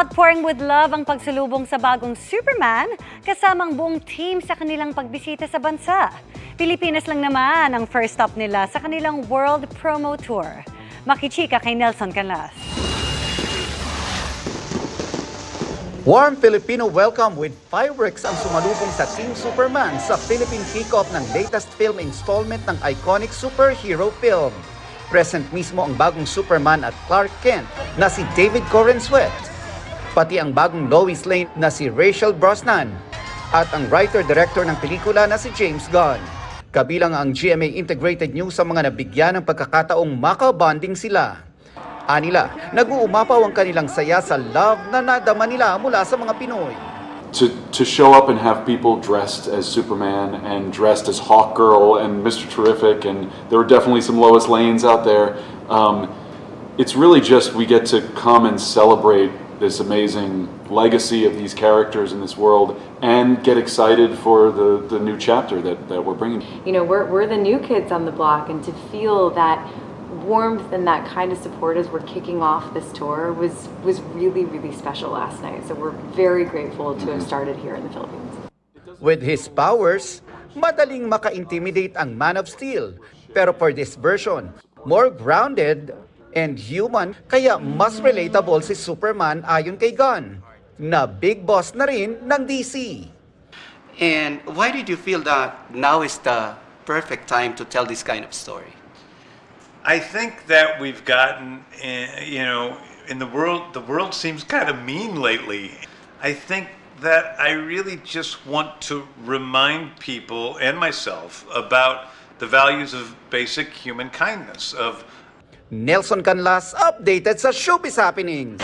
Outpouring with love ang pagsalubong sa bagong Superman kasamang buong team sa kanilang pagbisita sa bansa. Pilipinas lang naman ang first stop nila sa kanilang World Promo Tour. Makichika kay Nelson Canlas. Warm Filipino welcome with fireworks ang sumalubong sa Team Superman sa Philippine kickoff ng latest film installment ng iconic superhero film. Present mismo ang bagong Superman at Clark Kent na si David Corenswet, pati ang bagong Lois Lane na si Rachel Brosnan, at ang writer-director ng pelikula na si James Gunn. Kabilang ang GMA Integrated News sa mga nabigyan ng pagkakataong maka-bonding sila. Anila, nag-uumapaw ang kanilang saya sa love na nadama nila mula sa mga Pinoy. To show up and have people dressed as Superman and dressed as Hawkgirl and Mr. Terrific, and there were definitely some Lois Lanes out there. It's really just we get to come and celebrate this amazing legacy of these characters in this world and get excited for the new chapter that we're bringing. You know, we're the new kids on the block, and to feel that warmth and that kind of support as we're kicking off this tour was really, really special last night. So we're very grateful to have started here in the Philippines. With his powers, madaling maka-intimidate ang Man of Steel. Pero for this version, more grounded and human, kaya mas relatable si Superman ayon kay Gunn, na big boss na rin ng DC. And why did you feel that now is the perfect time to tell this kind of story? I think that we've gotten, in the world seems kind of mean lately. I think that I really just want to remind people and myself about the values of basic human kindness, of Nelson Canlas, updated sa Showbiz Happenings.